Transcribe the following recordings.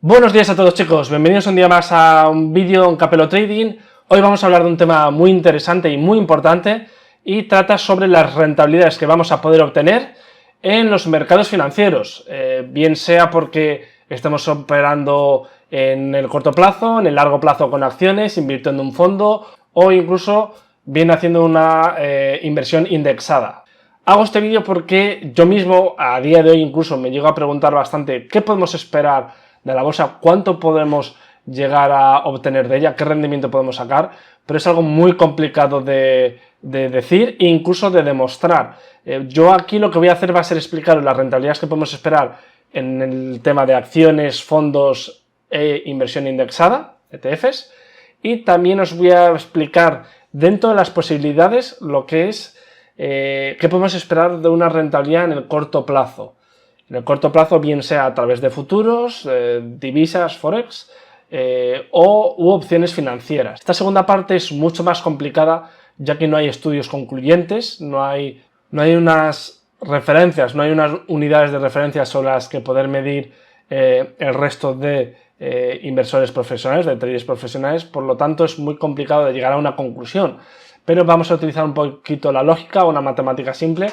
Buenos días a todos, chicos, bienvenidos un día más a un vídeo en Capelo Trading. Hoy vamos a hablar de un tema muy interesante y muy importante y trata sobre las rentabilidades que vamos a poder obtener en los mercados financieros, bien sea porque estemos operando en el corto plazo, en el largo plazo con acciones, invirtiendo en un fondo o incluso bien haciendo una inversión indexada. Hago este vídeo porque yo mismo a día de hoy incluso me llego a preguntar bastante qué podemos esperar de la bolsa, cuánto podemos llegar a obtener de ella, qué rendimiento podemos sacar, pero es algo muy complicado de decir e incluso de demostrar. Yo aquí lo que voy a hacer va a ser explicaros las rentabilidades que podemos esperar en el tema de acciones, fondos e inversión indexada, ETFs, y también os voy a explicar dentro de las posibilidades lo que es qué podemos esperar de una rentabilidad en el corto plazo. En el corto plazo, bien sea a través de futuros, divisas, forex u opciones financieras. Esta segunda parte es mucho más complicada ya que no hay estudios concluyentes, no hay unas referencias, no hay unas unidades de referencia sobre las que poder medir el resto de inversores profesionales, de traders profesionales, por lo tanto es muy complicado de llegar a una conclusión. Pero vamos a utilizar un poquito la lógica, una matemática simple,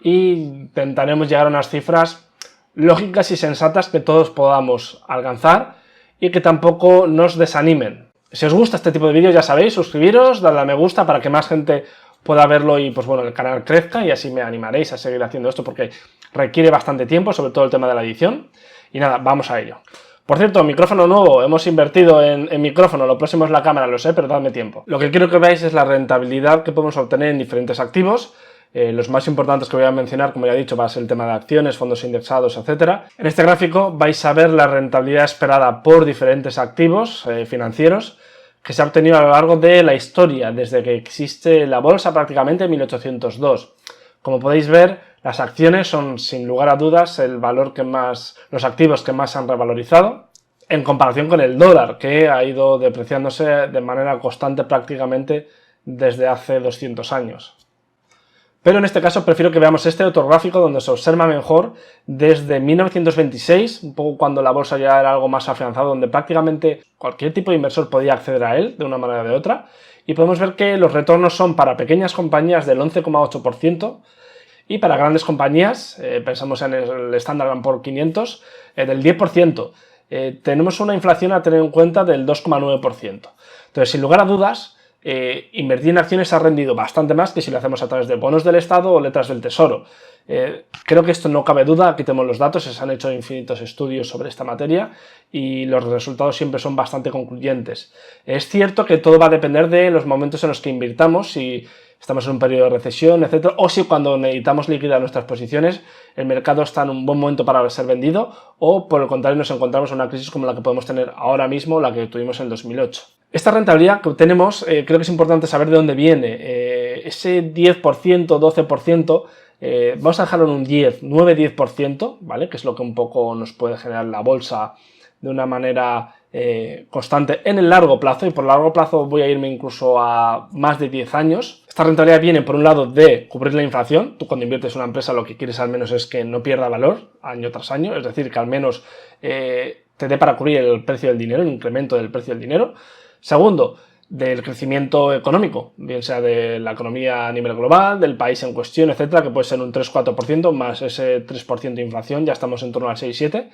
y intentaremos llegar a unas cifras lógicas y sensatas que todos podamos alcanzar y que tampoco nos desanimen. Si os gusta este tipo de vídeos, ya sabéis, suscribiros, darle a me gusta para que más gente pueda verlo y pues bueno, el canal crezca, y así me animaréis a seguir haciendo esto porque requiere bastante tiempo, sobre todo el tema de la edición. Y nada, vamos a ello. Por cierto, micrófono nuevo, hemos invertido en micrófono, lo próximo es la cámara, lo sé, pero dadme tiempo. Lo que quiero que veáis es la rentabilidad que podemos obtener en diferentes activos. Los más importantes que voy a mencionar, como ya he dicho, va a ser el tema de acciones, fondos indexados, etc. En este gráfico vais a ver la rentabilidad esperada por diferentes activos financieros que se ha obtenido a lo largo de la historia, desde que existe la bolsa prácticamente en 1802. Como podéis ver, las acciones son sin lugar a dudas los activos que más se han revalorizado en comparación con el dólar, que ha ido depreciándose de manera constante prácticamente desde hace 200 años. Pero en este caso prefiero que veamos este otro gráfico donde se observa mejor desde 1926, un poco cuando la bolsa ya era algo más afianzado, donde prácticamente cualquier tipo de inversor podía acceder a él de una manera o de otra, y podemos ver que los retornos son para pequeñas compañías del 11,8% y para grandes compañías, pensamos en el Standard & Poor's 500, del 10%. Tenemos una inflación a tener en cuenta del 2,9%. Entonces, sin lugar a dudas, invertir en acciones ha rendido bastante más que si lo hacemos a través de bonos del Estado o letras del Tesoro. Creo que esto no cabe duda, aquí tenemos los datos, se han hecho infinitos estudios sobre esta materia y los resultados siempre son bastante concluyentes. Es cierto que todo va a depender de los momentos en los que invirtamos, si estamos en un periodo de recesión, etc., o si cuando necesitamos liquidar nuestras posiciones el mercado está en un buen momento para ser vendido, o por el contrario nos encontramos en una crisis como la que podemos tener ahora mismo, la que tuvimos en el 2008. Esta rentabilidad que obtenemos, creo que es importante saber de dónde viene. Ese 10%, 12%, vamos a dejarlo en un 10, 9-10%, ¿vale? Que es lo que un poco nos puede generar la bolsa de una manera constante en el largo plazo, y por largo plazo voy a irme incluso a más de 10 años. Esta rentabilidad viene por un lado de cubrir la inflación. Tú cuando inviertes en una empresa lo que quieres al menos es que no pierda valor año tras año, es decir, que al menos te dé para cubrir el precio del dinero, el incremento del precio del dinero. Segundo, del crecimiento económico, bien sea de la economía a nivel global, del país en cuestión, etcétera, que puede ser un 3-4%, más ese 3% de inflación, ya estamos en torno al 6-7%.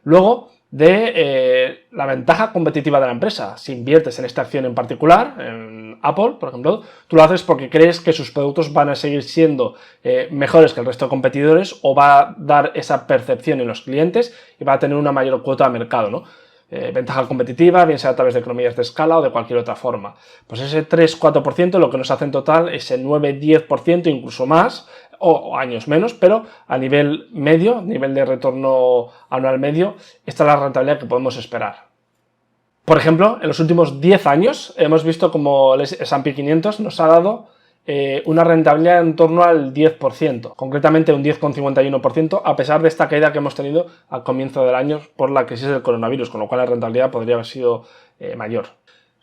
Luego, de la ventaja competitiva de la empresa. Si inviertes en esta acción en particular, en Apple, por ejemplo, tú lo haces porque crees que sus productos van a seguir siendo mejores que el resto de competidores, o va a dar esa percepción en los clientes y va a tener una mayor cuota de mercado, ¿no? Ventaja competitiva, bien sea a través de economías de escala o de cualquier otra forma. Pues ese 3-4% lo que nos hace en total ese 9-10%, incluso más, o años menos, pero a nivel medio, nivel de retorno anual medio, esta es la rentabilidad que podemos esperar. Por ejemplo, en los últimos 10 años hemos visto como el S&P 500 nos ha dado una rentabilidad en torno al 10%, concretamente un 10,51%, a pesar de esta caída que hemos tenido al comienzo del año por la crisis del coronavirus, con lo cual la rentabilidad podría haber sido mayor.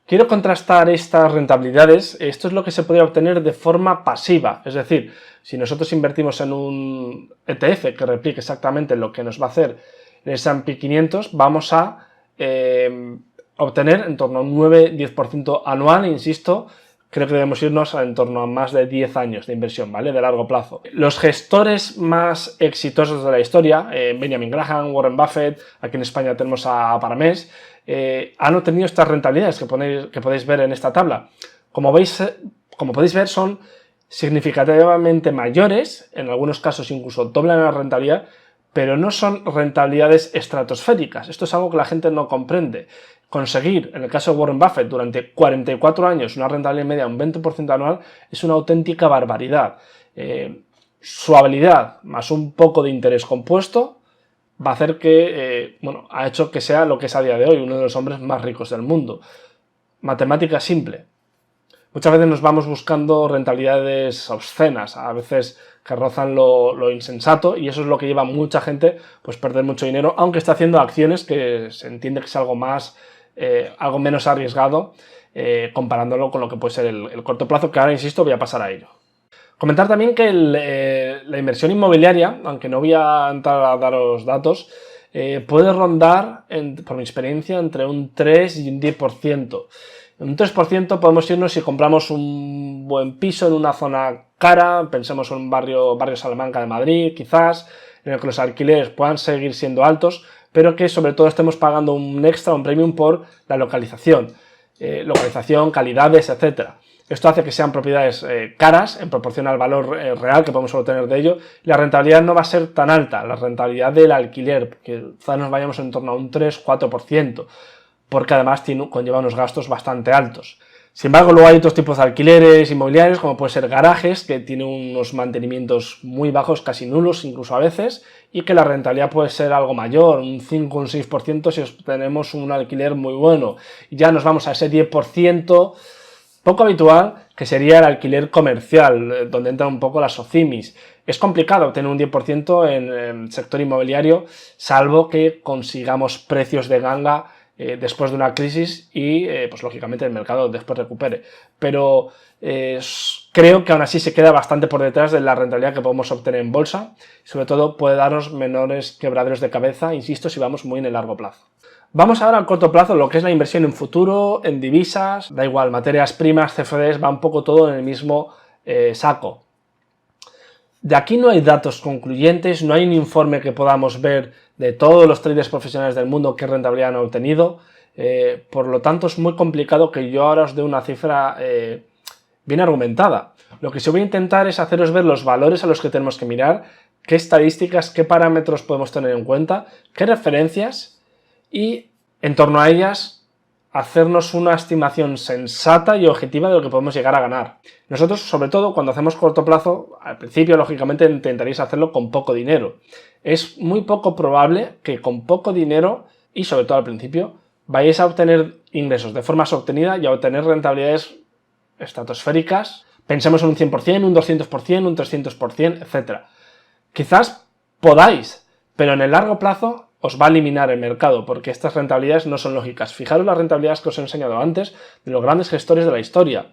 Quiero contrastar estas rentabilidades. Esto es lo que se podría obtener de forma pasiva, es decir, si nosotros invertimos en un ETF que replique exactamente lo que nos va a hacer el S&P 500, vamos a obtener en torno a un 9-10% anual, insisto. Creo que debemos irnos en torno a más de 10 años de inversión, ¿vale? De largo plazo. Los gestores más exitosos de la historia, Benjamin Graham, Warren Buffett, aquí en España tenemos a Paramés, han obtenido estas rentabilidades que podéis ver en esta tabla. Como podéis ver, son significativamente mayores, en algunos casos incluso doblan la rentabilidad, pero no son rentabilidades estratosféricas. Esto es algo que la gente no comprende. Conseguir, en el caso de Warren Buffett, durante 44 años una rentabilidad media de un 20% anual es una auténtica barbaridad. Su habilidad más un poco de interés compuesto va a hacer que, ha hecho que sea lo que es a día de hoy, uno de los hombres más ricos del mundo. Matemática simple. Muchas veces nos vamos buscando rentabilidades obscenas, a veces que rozan lo insensato, y eso es lo que lleva a mucha gente pues perder mucho dinero, aunque está haciendo acciones que se entiende que es algo menos arriesgado, comparándolo con lo que puede ser el corto plazo, que ahora, insisto, voy a pasar a ello. Comentar también que la inversión inmobiliaria, aunque no voy a entrar a daros datos, puede rondar, por mi experiencia, entre un 3 y un 10%. Un 3% podemos irnos si compramos un buen piso en una zona cara, pensemos en un barrio Salamanca de Madrid, quizás, en el que los alquileres puedan seguir siendo altos, pero que sobre todo estemos pagando un extra, un premium por la localización, calidades, etc. Esto hace que sean propiedades caras en proporción al valor real que podemos obtener de ello, y la rentabilidad no va a ser tan alta, la rentabilidad del alquiler, que quizás nos vayamos en torno a un 3-4%. Porque además conlleva unos gastos bastante altos. Sin embargo, luego hay otros tipos de alquileres inmobiliarios, como pueden ser garajes, que tienen unos mantenimientos muy bajos, casi nulos incluso a veces, y que la rentabilidad puede ser algo mayor, un 5 o un 6% si obtenemos un alquiler muy bueno. Y ya nos vamos a ese 10% poco habitual, que sería el alquiler comercial, donde entran un poco las SOCIMIs. Es complicado obtener un 10% en el sector inmobiliario, salvo que consigamos precios de ganga después de una crisis y, pues lógicamente, el mercado después recupere. Pero creo que aún así se queda bastante por detrás de la rentabilidad que podemos obtener en bolsa. Sobre todo puede darnos menores quebraderos de cabeza, insisto, si vamos muy en el largo plazo. Vamos ahora al corto plazo, lo que es la inversión en futuro, en divisas, da igual, materias primas, CFDs, va un poco todo en el mismo saco. De aquí no hay datos concluyentes, no hay un informe que podamos ver de todos los traders profesionales del mundo qué rentabilidad han obtenido, por lo tanto es muy complicado que yo ahora os dé una cifra bien argumentada. Lo que sí voy a intentar es haceros ver los valores a los que tenemos que mirar, qué estadísticas, qué parámetros podemos tener en cuenta, qué referencias, y en torno a ellas hacernos una estimación sensata y objetiva de lo que podemos llegar a ganar. Nosotros, sobre todo, cuando hacemos corto plazo, al principio, lógicamente, intentaréis hacerlo con poco dinero. Es muy poco probable que con poco dinero, y sobre todo al principio, vayáis a obtener ingresos de forma sostenida y a obtener rentabilidades estratosféricas. Pensemos en un 100%, un 200%, un 300%, etc. Quizás podáis, pero en el largo plazo os va a eliminar el mercado, porque estas rentabilidades no son lógicas. Fijaros las rentabilidades que os he enseñado antes de los grandes gestores de la historia.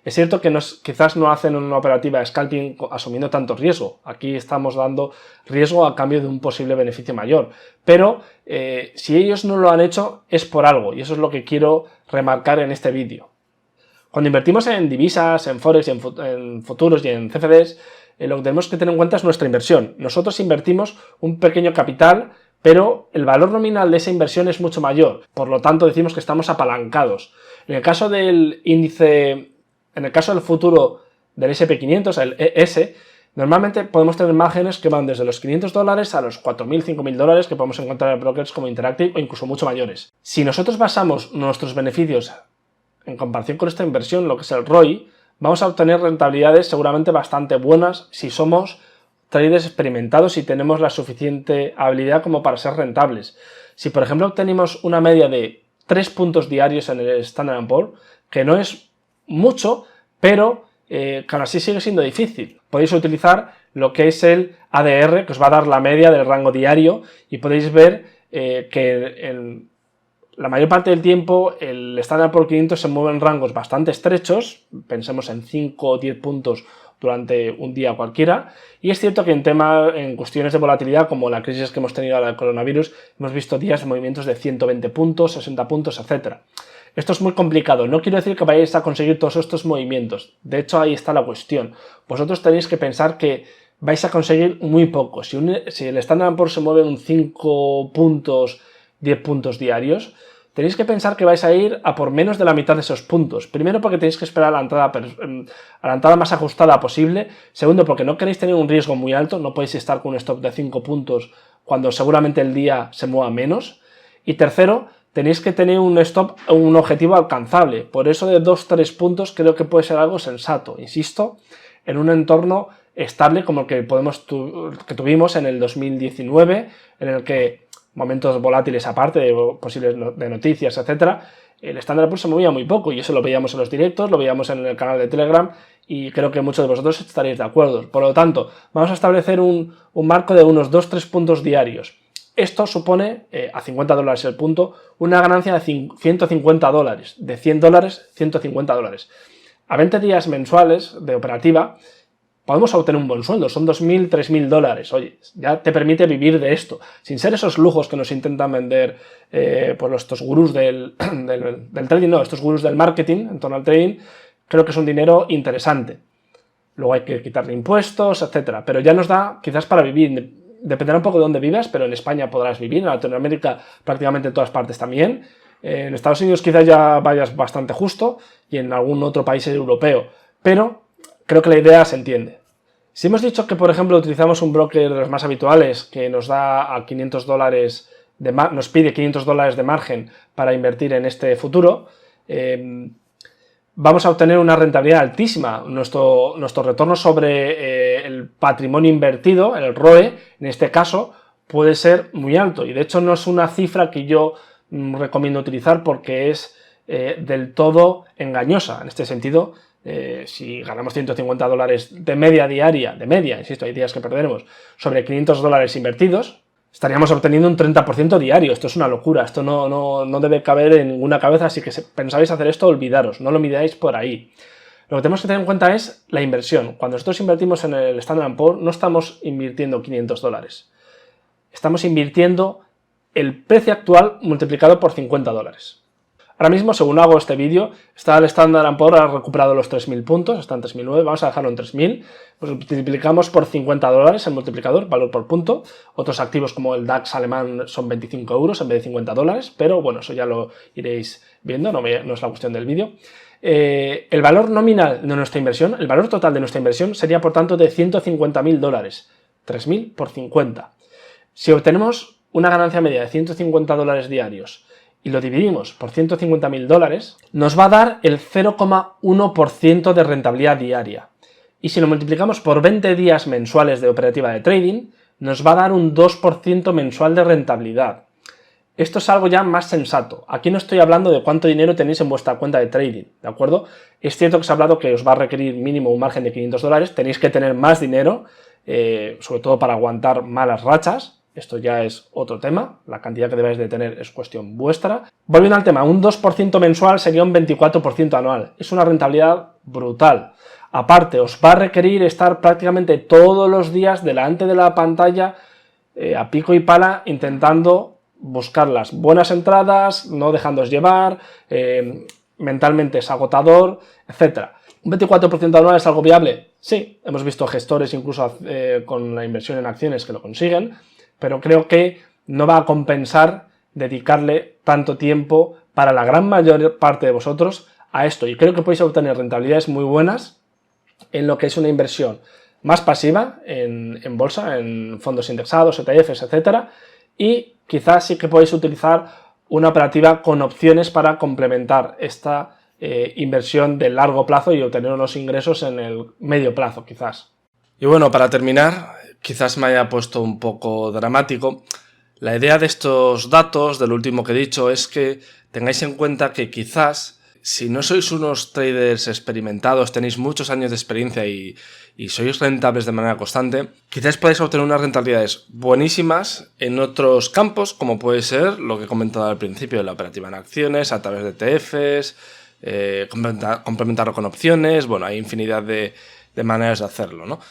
Es cierto que quizás no hacen una operativa de scalping asumiendo tanto riesgo. Aquí estamos dando riesgo a cambio de un posible beneficio mayor. Pero si ellos no lo han hecho es por algo, y eso es lo que quiero remarcar en este vídeo. Cuando invertimos en divisas, en forex, en futuros y en CFDs, lo que tenemos que tener en cuenta es nuestra inversión. Nosotros invertimos un pequeño capital, pero el valor nominal de esa inversión es mucho mayor, por lo tanto decimos que estamos apalancados. En el caso del índice, en el caso del futuro del SP500, el ES, normalmente podemos tener márgenes que van desde los $500 a los $4.000, $5.000 que podemos encontrar en brokers como Interactive o incluso mucho mayores. Si nosotros basamos nuestros beneficios en comparación con esta inversión, lo que es el ROI, vamos a obtener rentabilidades seguramente bastante buenas si somos traders experimentados y tenemos la suficiente habilidad como para ser rentables. Si, por ejemplo, obtenemos una media de 3 puntos diarios en el Standard & Poor's, que no es mucho, pero que aún así sigue siendo difícil. Podéis utilizar lo que es el ADR, que os va a dar la media del rango diario, y podéis ver que la mayor parte del tiempo el Standard & Poor's 500 se mueve en rangos bastante estrechos, pensemos en 5 o 10 puntos durante un día cualquiera. Y es cierto que en cuestiones de volatilidad, como la crisis que hemos tenido ahora del coronavirus, hemos visto días de movimientos de 120 puntos, 60 puntos, etc. Esto es muy complicado. No quiero decir que vayáis a conseguir todos estos movimientos. De hecho, ahí está la cuestión. Vosotros tenéis que pensar que vais a conseguir muy poco. Si el Standard & Poor's se mueve en 5 puntos, 10 puntos diarios, tenéis que pensar que vais a ir a por menos de la mitad de esos puntos. Primero, porque tenéis que esperar a la entrada más ajustada posible. Segundo, porque no queréis tener un riesgo muy alto. No podéis estar con un stop de 5 puntos cuando seguramente el día se mueva menos. Y tercero, tenéis que tener un stop, un objetivo alcanzable. Por eso de 2-3 puntos creo que puede ser algo sensato. Insisto, en un entorno estable como el que tuvimos en el 2019, en el que momentos volátiles aparte de posibles de noticias, etcétera, el Standard & Poor's se movía muy poco y eso lo veíamos en los directos, lo veíamos en el canal de Telegram y creo que muchos de vosotros estaréis de acuerdo. Por lo tanto, vamos a establecer un marco de unos 2-3 puntos diarios. Esto supone, a $50 el punto, una ganancia de $150, de $100, $150. A 20 días mensuales de operativa, podemos obtener un buen sueldo, son $2.000, $3.000. Oye, ya te permite vivir de esto, sin ser esos lujos que nos intentan vender pues estos gurús del trading, no, estos gurús del marketing en torno al trading. Creo que es un dinero interesante. Luego hay que quitarle impuestos, etcétera, pero ya nos da quizás para vivir. Dependerá un poco de dónde vivas, pero en España podrás vivir, en Latinoamérica prácticamente en todas partes también. En Estados Unidos quizás ya vayas bastante justo y en algún otro país europeo, pero creo que la idea se entiende. Si hemos dicho que, por ejemplo, utilizamos un broker de los más habituales que nos da a $500 nos pide $500 de margen para invertir en este futuro, vamos a obtener una rentabilidad altísima. Nuestro retorno sobre el patrimonio invertido, el ROE, en este caso, puede ser muy alto. Y de hecho no es una cifra que yo recomiendo utilizar porque es del todo engañosa. En este sentido, si ganamos $150 de media diaria, insisto, hay días que perderemos, sobre $500 invertidos, estaríamos obteniendo un 30% diario. Esto es una locura, esto no debe caber en ninguna cabeza, así que si pensáis hacer esto, olvidaros, no lo midáis por ahí. Lo que tenemos que tener en cuenta es la inversión. Cuando nosotros invertimos en el Standard & Poor's, no estamos invirtiendo $500. Estamos invirtiendo el precio actual multiplicado por $50. Ahora mismo, según hago este vídeo, el Standard & Poor's ha recuperado los 3.000 puntos, está en 3.009, vamos a dejarlo en 3.000, pues multiplicamos por $50 el multiplicador, valor por punto. Otros activos como el DAX alemán son 25 euros en vez de $50, pero bueno, eso ya lo iréis viendo, no es la cuestión del vídeo. El valor nominal de nuestra inversión, el valor total de nuestra inversión sería por tanto de $150.000, 3.000 por 50. Si obtenemos una ganancia media de $150 diarios y lo dividimos por $150.000, nos va a dar el 0,1% de rentabilidad diaria. Y si lo multiplicamos por 20 días mensuales de operativa de trading, nos va a dar un 2% mensual de rentabilidad. Esto es algo ya más sensato. Aquí no estoy hablando de cuánto dinero tenéis en vuestra cuenta de trading, ¿de acuerdo? Es cierto que os he hablado que os va a requerir mínimo un margen de $500, tenéis que tener más dinero, sobre todo para aguantar malas rachas. Esto ya es otro tema, la cantidad que debáis de tener es cuestión vuestra. Volviendo al tema, un 2% mensual sería un 24% anual. Es una rentabilidad brutal. Aparte, os va a requerir estar prácticamente todos los días delante de la pantalla a pico y pala intentando buscar las buenas entradas, no dejándoos llevar, mentalmente es agotador, etc. ¿Un 24% anual es algo viable? Sí, hemos visto gestores incluso con la inversión en acciones que lo consiguen, pero creo que no va a compensar dedicarle tanto tiempo para la gran mayor parte de vosotros a esto. Y creo que podéis obtener rentabilidades muy buenas en lo que es una inversión más pasiva en bolsa, en fondos indexados, ETFs, etcétera, y quizás sí que podéis utilizar una operativa con opciones para complementar esta inversión de largo plazo y obtener unos ingresos en el medio plazo, quizás. Y bueno, para terminar, quizás me haya puesto un poco dramático. La idea de estos datos, del último que he dicho, es que tengáis en cuenta que quizás, si no sois unos traders experimentados, tenéis muchos años de experiencia y sois rentables de manera constante, quizás podáis obtener unas rentabilidades buenísimas en otros campos, como puede ser lo que he comentado al principio, la operativa en acciones, a través de ETFs, complementarlo con opciones. Bueno, hay infinidad de de maneras de hacerlo, ¿no?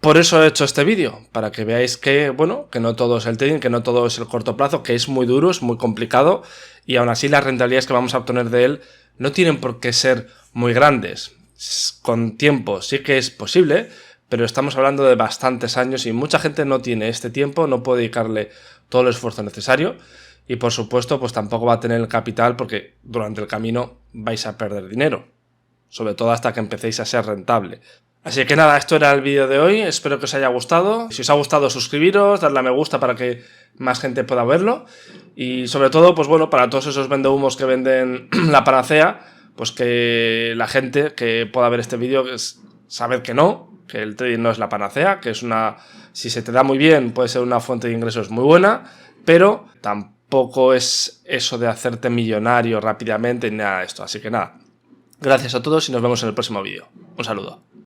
Por eso he hecho este vídeo, para que veáis que, bueno, que no todo es el trading, que no todo es el corto plazo, que es muy duro, es muy complicado, y aún así las rentabilidades que vamos a obtener de él no tienen por qué ser muy grandes. Con tiempo sí que es posible, pero estamos hablando de bastantes años y mucha gente no tiene este tiempo, no puede dedicarle todo el esfuerzo necesario y por supuesto pues tampoco va a tener el capital porque durante el camino vais a perder dinero, sobre todo hasta que empecéis a ser rentable. Así que nada, esto era el vídeo de hoy, espero que os haya gustado. Si os ha gustado, suscribiros, darle a me gusta para que más gente pueda verlo. Y sobre todo, pues bueno, para todos esos vendehumos que venden la panacea, pues que la gente que pueda ver este vídeo, saber que no, que el trading no es la panacea, que es una, si se te da muy bien, puede ser una fuente de ingresos muy buena, pero tampoco es eso de hacerte millonario rápidamente ni nada de esto. Así que nada, gracias a todos y nos vemos en el próximo vídeo. Un saludo.